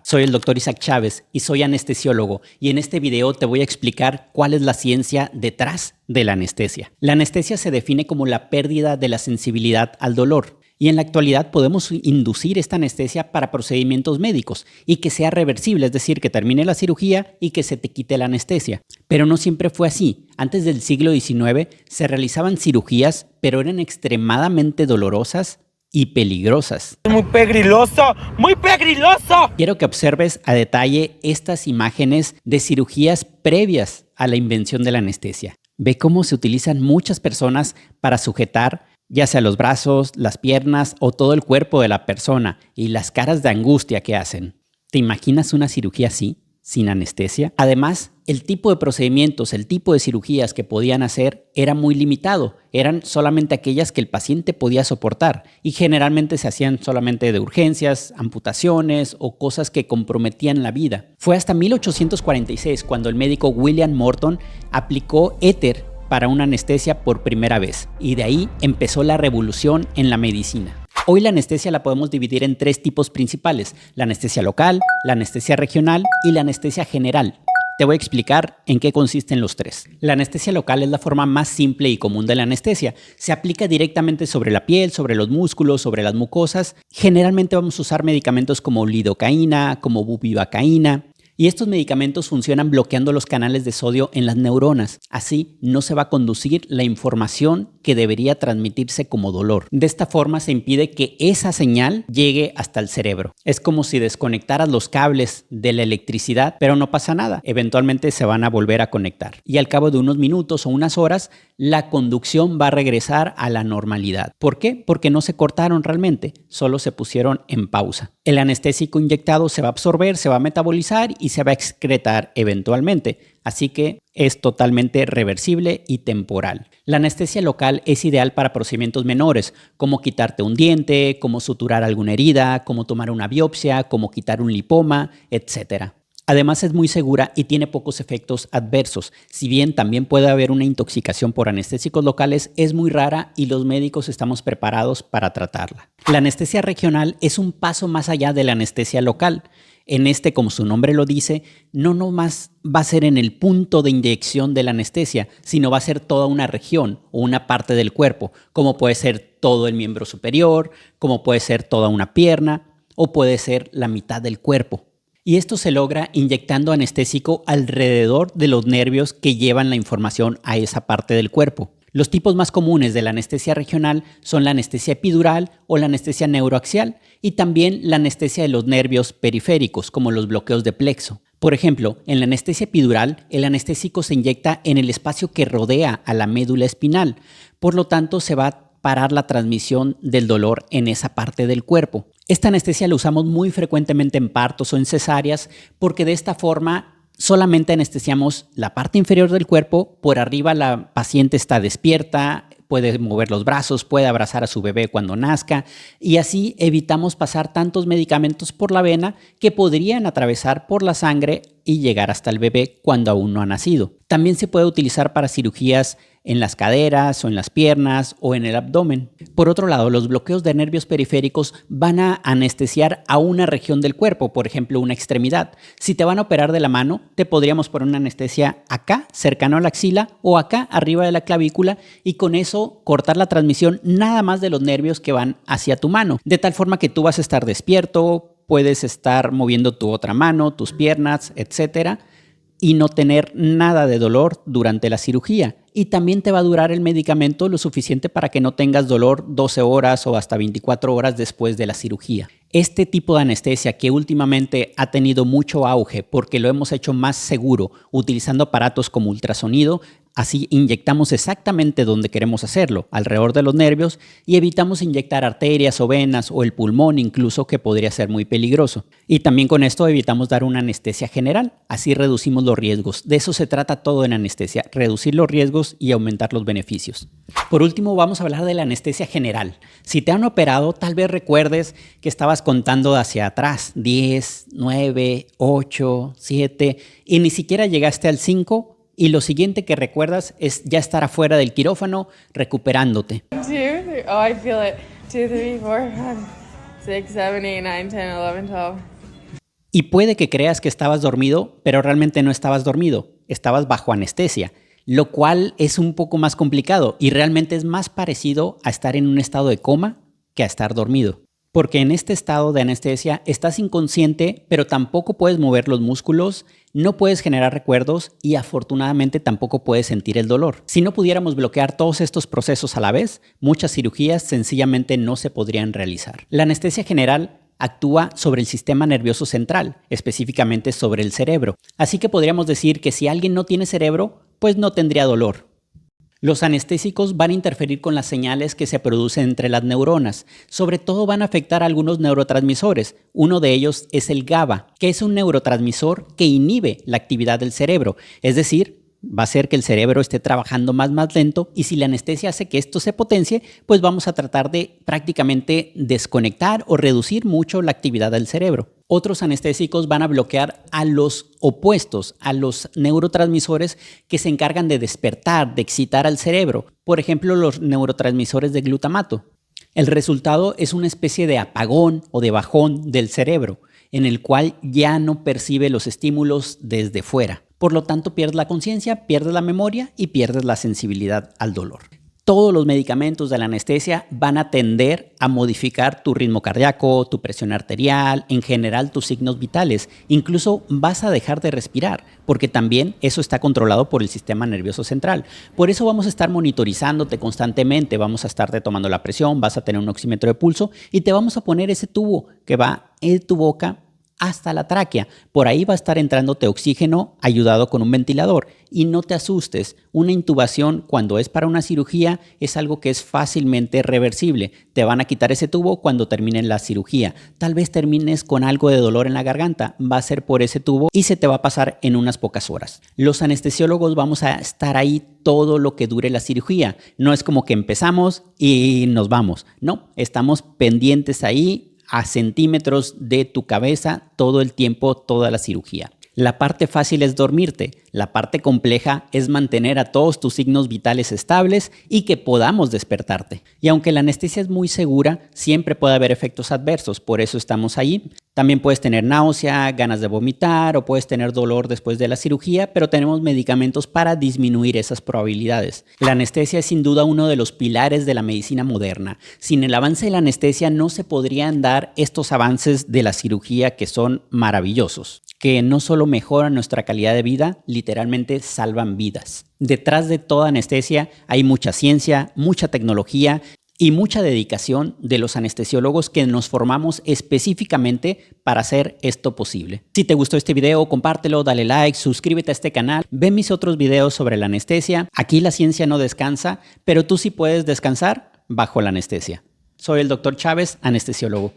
Soy el Dr. Isaac Chávez y soy anestesiólogo, y en este video te voy a explicar cuál es la ciencia detrás de la anestesia. La anestesia se define como la pérdida de la sensibilidad al dolor. Y en la actualidad podemos inducir esta anestesia para procedimientos médicos y que sea reversible, es decir, que termine la cirugía y que se te quite la anestesia. Pero no siempre fue así. Antes del siglo XIX se realizaban cirugías, pero eran extremadamente dolorosas y peligrosas. ¡Muy peligroso! ¡Muy peligroso! Quiero que observes a detalle estas imágenes de cirugías previas a la invención de la anestesia. Ve cómo se utilizan muchas personas para sujetar ya sea los brazos, las piernas o todo el cuerpo de la persona, y las caras de angustia que hacen. ¿Te imaginas una cirugía así, sin anestesia? Además, el tipo de procedimientos, el tipo de cirugías que podían hacer era muy limitado. Eran solamente aquellas que el paciente podía soportar y generalmente se hacían solamente de urgencias, amputaciones o cosas que comprometían la vida. Fue hasta 1846 cuando el médico William Morton aplicó éter para una anestesia por primera vez, y de ahí empezó la revolución en la medicina. Hoy la anestesia la podemos dividir en tres tipos principales: la anestesia local, la anestesia regional y la anestesia general. Te voy a explicar en qué consisten los tres. La anestesia local es la forma más simple y común de la anestesia. Se aplica directamente sobre la piel, sobre los músculos, sobre las mucosas. Generalmente vamos a usar medicamentos como lidocaína, como bupivacaína. Y estos medicamentos funcionan bloqueando los canales de sodio en las neuronas. Así no se va a conducir la información que debería transmitirse como dolor. De esta forma se impide que esa señal llegue hasta el cerebro. Es como si desconectaras los cables de la electricidad, pero no pasa nada. Eventualmente se van a volver a conectar. Y al cabo de unos minutos o unas horas, la conducción va a regresar a la normalidad. ¿Por qué? Porque no se cortaron realmente, solo se pusieron en pausa. El anestésico inyectado se va a absorber, se va a metabolizar y se va a excretar eventualmente. Así que es totalmente reversible y temporal. La anestesia local es ideal para procedimientos menores, como quitarte un diente, como suturar alguna herida, como tomar una biopsia, como quitar un lipoma, etc. Además es muy segura y tiene pocos efectos adversos. Si bien también puede haber una intoxicación por anestésicos locales, es muy rara y los médicos estamos preparados para tratarla. La anestesia regional es un paso más allá de la anestesia local. En este, como su nombre lo dice, no nomás va a ser en el punto de inyección de la anestesia, sino va a ser toda una región o una parte del cuerpo, como puede ser todo el miembro superior, como puede ser toda una pierna o puede ser la mitad del cuerpo. Y esto se logra inyectando anestésico alrededor de los nervios que llevan la información a esa parte del cuerpo. Los tipos más comunes de la anestesia regional son la anestesia epidural o la anestesia neuroaxial y también la anestesia de los nervios periféricos, como los bloqueos de plexo. Por ejemplo, en la anestesia epidural, el anestésico se inyecta en el espacio que rodea a la médula espinal. Por lo tanto, se va a parar la transmisión del dolor en esa parte del cuerpo. Esta anestesia la usamos muy frecuentemente en partos o en cesáreas porque de esta forma solamente anestesiamos la parte inferior del cuerpo. Por arriba la paciente está despierta, puede mover los brazos, puede abrazar a su bebé cuando nazca y así evitamos pasar tantos medicamentos por la vena que podrían atravesar por la sangre y llegar hasta el bebé cuando aún no ha nacido. También se puede utilizar para cirugías en las caderas o en las piernas o en el abdomen. Por otro lado, los bloqueos de nervios periféricos van a anestesiar a una región del cuerpo, por ejemplo, una extremidad. Si te van a operar de la mano, te podríamos poner una anestesia acá, cercano a la axila, o acá, arriba de la clavícula, y con eso cortar la transmisión nada más de los nervios que van hacia tu mano, de tal forma que tú vas a estar despierto, puedes estar moviendo tu otra mano, tus piernas, etcétera, y no tener nada de dolor durante la cirugía. Y también te va a durar el medicamento lo suficiente para que no tengas dolor 12 horas o hasta 24 horas después de la cirugía. Este tipo de anestesia, que últimamente ha tenido mucho auge porque lo hemos hecho más seguro utilizando aparatos como ultrasonido, así inyectamos exactamente donde queremos hacerlo, alrededor de los nervios, y evitamos inyectar arterias o venas o el pulmón incluso, que podría ser muy peligroso. Y también con esto evitamos dar una anestesia general, así reducimos los riesgos. De eso se trata todo en anestesia, reducir los riesgos y aumentar los beneficios. Por último, vamos a hablar de la anestesia general. Si te han operado, tal vez recuerdes que estabas contando hacia atrás, 10, 9, 8, 7, y ni siquiera llegaste al 5, y lo siguiente que recuerdas es ya estar afuera del quirófano recuperándote. 2, 3, oh, I feel it. 2, 3, 4, 5, 6, 7, 8, 9, 10, 11, 12. Y puede que creas que estabas dormido, pero realmente no estabas dormido, estabas bajo anestesia, lo cual es un poco más complicado y realmente es más parecido a estar en un estado de coma que a estar dormido. Porque en este estado de anestesia estás inconsciente, pero tampoco puedes mover los músculos, no puedes generar recuerdos y afortunadamente tampoco puedes sentir el dolor. Si no pudiéramos bloquear todos estos procesos a la vez, muchas cirugías sencillamente no se podrían realizar. La anestesia general actúa sobre el sistema nervioso central, específicamente sobre el cerebro. Así que podríamos decir que si alguien no tiene cerebro, pues no tendría dolor. Los anestésicos van a interferir con las señales que se producen entre las neuronas. Sobre todo van a afectar a algunos neurotransmisores. Uno de ellos es el GABA, que es un neurotransmisor que inhibe la actividad del cerebro. Es decir, va a hacer que el cerebro esté trabajando más lento y si la anestesia hace que esto se potencie, pues vamos a tratar de prácticamente desconectar o reducir mucho la actividad del cerebro. Otros anestésicos van a bloquear a los opuestos, a los neurotransmisores que se encargan de despertar, de excitar al cerebro. Por ejemplo, los neurotransmisores de glutamato. El resultado es una especie de apagón o de bajón del cerebro, en el cual ya no percibe los estímulos desde fuera. Por lo tanto, pierdes la conciencia, pierdes la memoria y pierdes la sensibilidad al dolor. Todos los medicamentos de la anestesia van a tender a modificar tu ritmo cardíaco, tu presión arterial, en general tus signos vitales. Incluso vas a dejar de respirar, porque también eso está controlado por el sistema nervioso central. Por eso vamos a estar monitorizándote constantemente, vamos a estarte tomando la presión, vas a tener un oxímetro de pulso y te vamos a poner ese tubo que va en tu boca hasta la tráquea. Por ahí va a estar entrándote oxígeno ayudado con un ventilador. Y no te asustes, una intubación cuando es para una cirugía es algo que es fácilmente reversible. Te van a quitar ese tubo cuando terminen la cirugía. Tal vez termines con algo de dolor en la garganta, va a ser por ese tubo y se te va a pasar en unas pocas horas. Los anestesiólogos vamos a estar ahí todo lo que dure la cirugía. No es como que empezamos y nos vamos. No, estamos pendientes ahí a centímetros de tu cabeza todo el tiempo, toda la cirugía. La parte fácil es dormirte, la parte compleja es mantener a todos tus signos vitales estables y que podamos despertarte. Y aunque la anestesia es muy segura, siempre puede haber efectos adversos, por eso estamos ahí. También puedes tener náusea, ganas de vomitar o puedes tener dolor después de la cirugía, pero tenemos medicamentos para disminuir esas probabilidades. La anestesia es sin duda uno de los pilares de la medicina moderna. Sin el avance de la anestesia no se podrían dar estos avances de la cirugía que son maravillosos, que no solo mejoran nuestra calidad de vida, literalmente salvan vidas. Detrás de toda anestesia hay mucha ciencia, mucha tecnología y mucha dedicación de los anestesiólogos que nos formamos específicamente para hacer esto posible. Si te gustó este video, compártelo, dale like, suscríbete a este canal, ve mis otros videos sobre la anestesia. Aquí la ciencia no descansa, pero tú sí puedes descansar bajo la anestesia. Soy el Dr. Chávez, anestesiólogo.